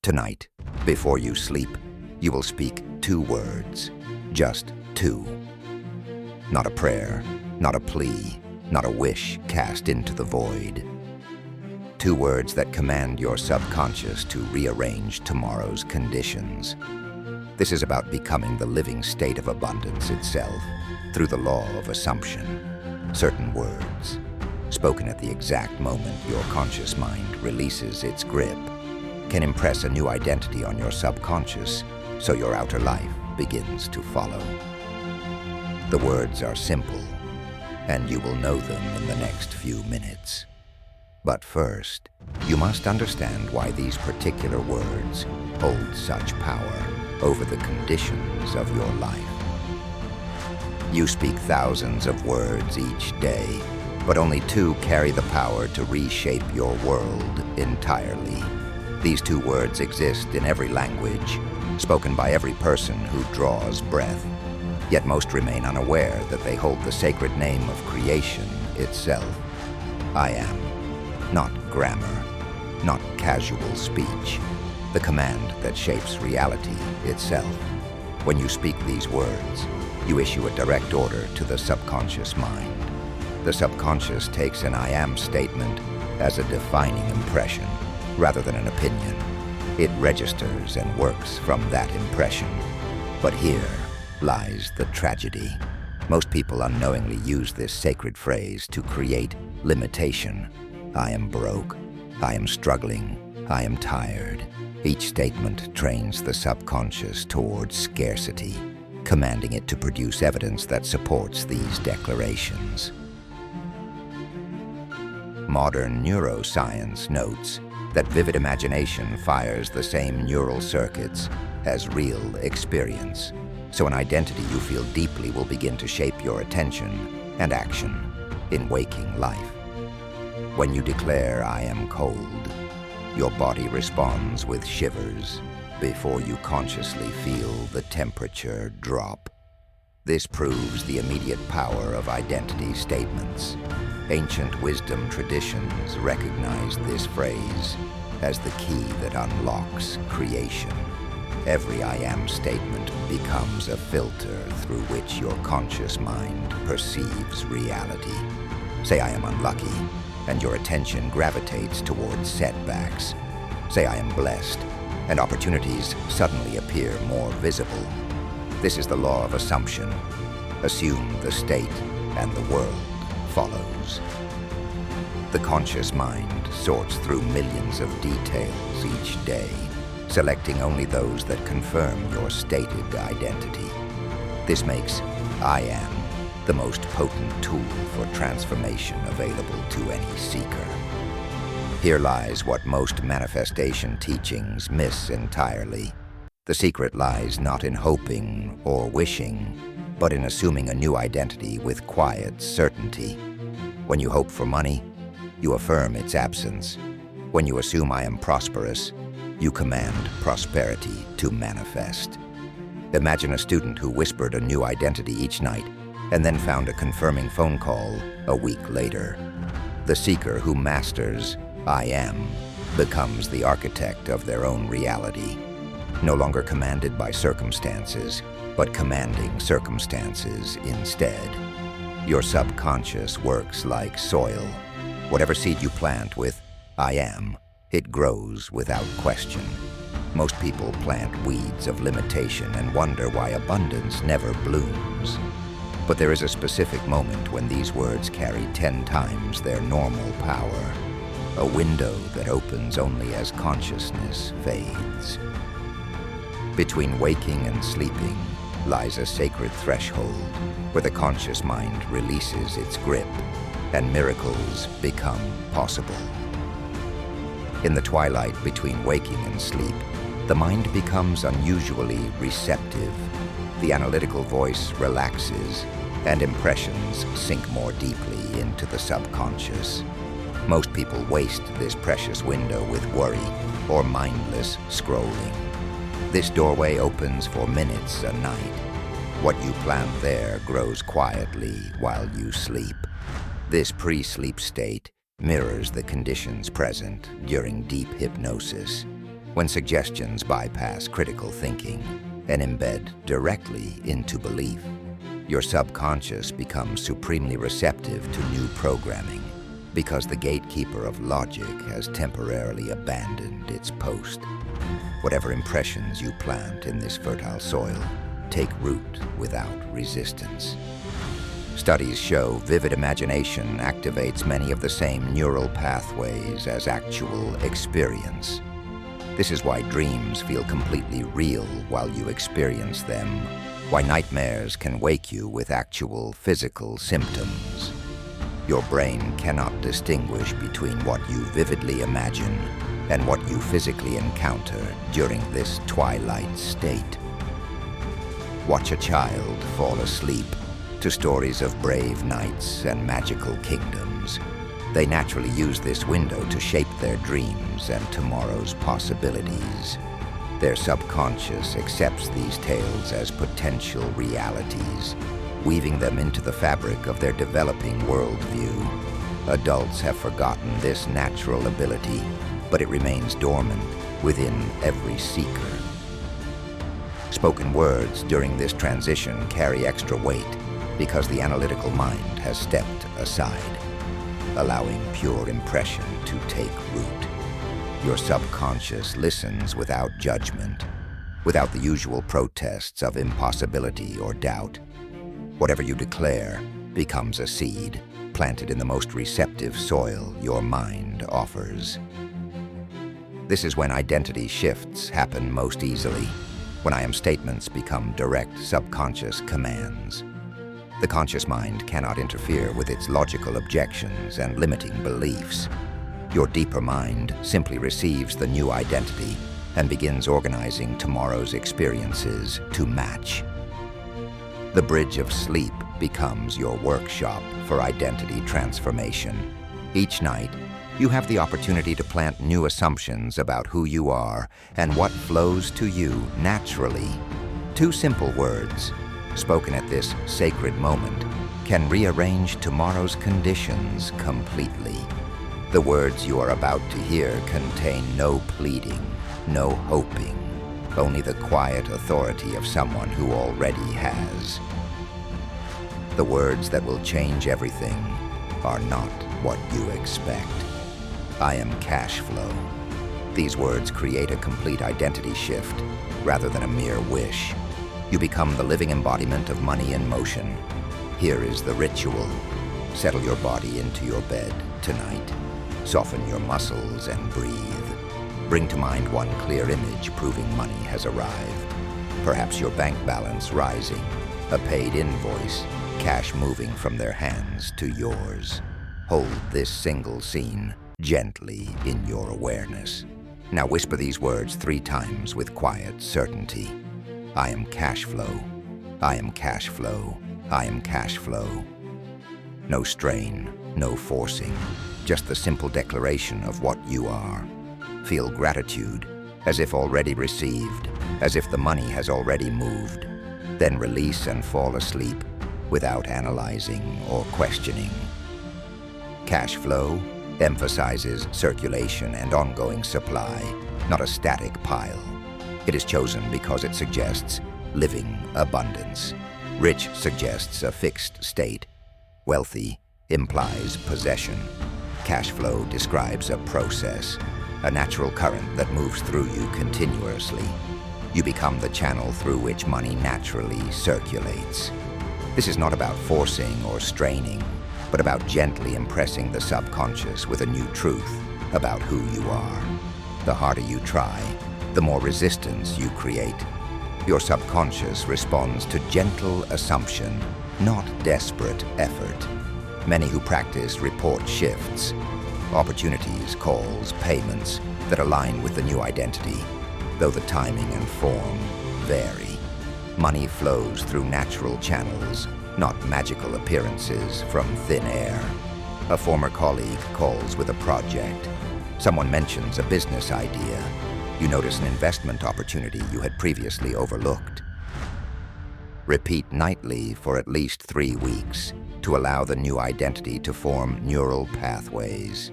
Tonight, before you sleep, you will speak 2 words. Just 2. Not a prayer, not a plea, not a wish cast into the void. 2 words that command your subconscious to rearrange tomorrow's conditions. This is about becoming the living state of abundance itself through the law of assumption. Certain words, spoken at the exact moment your conscious mind releases its grip, can impress a new identity on your subconscious so your outer life begins to follow. The words are simple, and you will know them in the next few minutes. But first, you must understand why these particular words hold such power over the conditions of your life. You speak thousands of words each day, but only 2 carry the power to reshape your world entirely. These 2 words exist in every language, spoken by every person who draws breath. Yet most remain unaware that they hold the sacred name of creation itself. I am. Not grammar, not casual speech, the command that shapes reality itself. When you speak these words, you issue a direct order to the subconscious mind. The subconscious takes an I am statement as a defining impression, rather than an opinion. It registers and works from that impression. But here lies the tragedy. Most people unknowingly use this sacred phrase to create limitation. I am broke. I am struggling. I am tired. Each statement trains the subconscious towards scarcity, commanding it to produce evidence that supports these declarations. Modern neuroscience notes that vivid imagination fires the same neural circuits as real experience. So an identity you feel deeply will begin to shape your attention and action in waking life. When you declare, I am cold, your body responds with shivers before you consciously feel the temperature drop. This proves the immediate power of identity statements. Ancient wisdom traditions recognize this phrase as the key that unlocks creation. Every I am statement becomes a filter through which your conscious mind perceives reality. Say I am unlucky, and your attention gravitates towards setbacks. Say I am blessed, and opportunities suddenly appear more visible. This is the law of assumption. Assume the state, and the world follows. The conscious mind sorts through millions of details each day, selecting only those that confirm your stated identity. This makes I am the most potent tool for transformation available to any seeker. Here lies what most manifestation teachings miss entirely. The secret lies not in hoping or wishing, but in assuming a new identity with quiet certainty. When you hope for money, you affirm its absence. When you assume I am prosperous, you command prosperity to manifest. Imagine a student who whispered a new identity each night and then found a confirming phone call a week later. The seeker who masters I am becomes the architect of their own reality, no longer commanded by circumstances, but commanding circumstances instead. Your subconscious works like soil. Whatever seed you plant with I am, it grows without question. Most people plant weeds of limitation and wonder why abundance never blooms. But there is a specific moment when these words carry 10 times their normal power, a window that opens only as consciousness fades. Between waking and sleeping lies a sacred threshold where the conscious mind releases its grip and miracles become possible. In the twilight between waking and sleep, the mind becomes unusually receptive. The analytical voice relaxes, and impressions sink more deeply into the subconscious. Most people waste this precious window with worry or mindless scrolling. This doorway opens for minutes a night. What you plant there grows quietly while you sleep. This pre-sleep state mirrors the conditions present during deep hypnosis. when suggestions bypass critical thinking and embed directly into belief. Your subconscious becomes supremely receptive to new programming because the gatekeeper of logic has temporarily abandoned its post. Whatever impressions you plant in this fertile soil take root without resistance. Studies show vivid imagination activates many of the same neural pathways as actual experience. This is why dreams feel completely real while you experience them, why nightmares can wake you with actual physical symptoms. Your brain cannot distinguish between what you vividly imagine and what you physically encounter during this twilight state. Watch a child fall asleep to stories of brave knights and magical kingdoms. They naturally use this window to shape their dreams and tomorrow's possibilities. Their subconscious accepts these tales as potential realities, weaving them into the fabric of their developing worldview. Adults have forgotten this natural ability, but it remains dormant within every seeker. Spoken words during this transition carry extra weight because the analytical mind has stepped aside, allowing pure impression to take root. Your subconscious listens without judgment, without the usual protests of impossibility or doubt. Whatever you declare becomes a seed planted in the most receptive soil your mind offers. This is when identity shifts happen most easily, when I am statements become direct subconscious commands. The conscious mind cannot interfere with its logical objections and limiting beliefs. Your deeper mind simply receives the new identity and begins organizing tomorrow's experiences to match. The bridge of sleep becomes your workshop for identity transformation. Each night, you have the opportunity to plant new assumptions about who you are and what flows to you naturally. 2 simple words, spoken at this sacred moment, can rearrange tomorrow's conditions completely. The words you are about to hear contain no pleading, no hoping, only the quiet authority of someone who already has. The words that will change everything are not what you expect. I am cash flow. These words create a complete identity shift rather than a mere wish. You become the living embodiment of money in motion. Here is the ritual. Settle your body into your bed tonight. Soften your muscles and breathe. Bring to mind one clear image proving money has arrived. Perhaps your bank balance rising, a paid invoice, cash moving from their hands to yours. Hold this single scene gently in your awareness. Now whisper these words 3 times with quiet certainty. I am cash flow. I am cash flow. I am cash flow. No strain, no forcing, just the simple declaration of what you are. Feel gratitude, as if already received, as if the money has already moved. Then release and fall asleep without analyzing or questioning. Cash flow emphasizes circulation and ongoing supply, not a static pile. It is chosen because it suggests living abundance. Rich suggests a fixed state. Wealthy implies possession. Cash flow describes a process, a natural current that moves through you continuously. You become the channel through which money naturally circulates. This is not about forcing or straining, but about gently impressing the subconscious with a new truth about who you are. The harder you try, the more resistance you create. Your subconscious responds to gentle assumption, not desperate effort. Many who practice report shifts, opportunities, calls, payments that align with the new identity, though the timing and form vary. Money flows through natural channels, not magical appearances from thin air. A former colleague calls with a project. Someone mentions a business idea. You notice an investment opportunity you had previously overlooked. Repeat nightly for at least 3 weeks to allow the new identity to form neural pathways.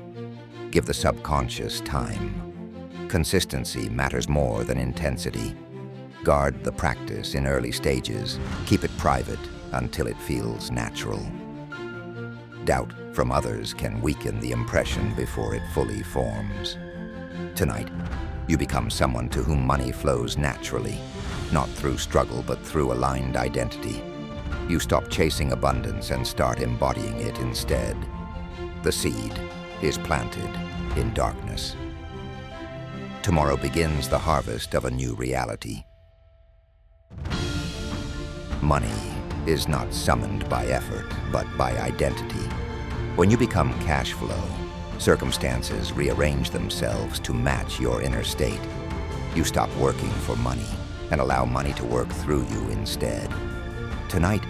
Give the subconscious time. Consistency matters more than intensity. Guard the practice in early stages. Keep it private until it feels natural. Doubt from others can weaken the impression before it fully forms. Tonight, you become someone to whom money flows naturally, not through struggle but through aligned identity. You stop chasing abundance and start embodying it instead. The seed is planted in darkness. Tomorrow begins the harvest of a new reality. Money is not summoned by effort, but by identity. When you become cash flow, circumstances rearrange themselves to match your inner state. You stop working for money and allow money to work through you instead. Tonight,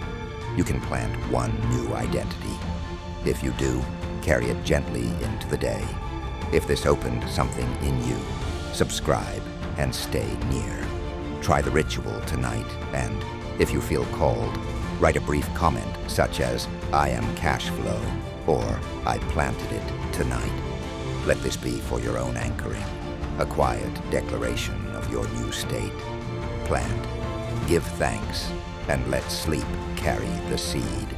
you can plant one new identity. If you do, carry it gently into the day. If this opened something in you, subscribe and stay near. Try the ritual tonight, and if you feel called, write a brief comment such as, "I am cash flow," or "I planted it tonight." Let this be for your own anchoring, a quiet declaration of your new state. Plant, give thanks, and let sleep carry the seed.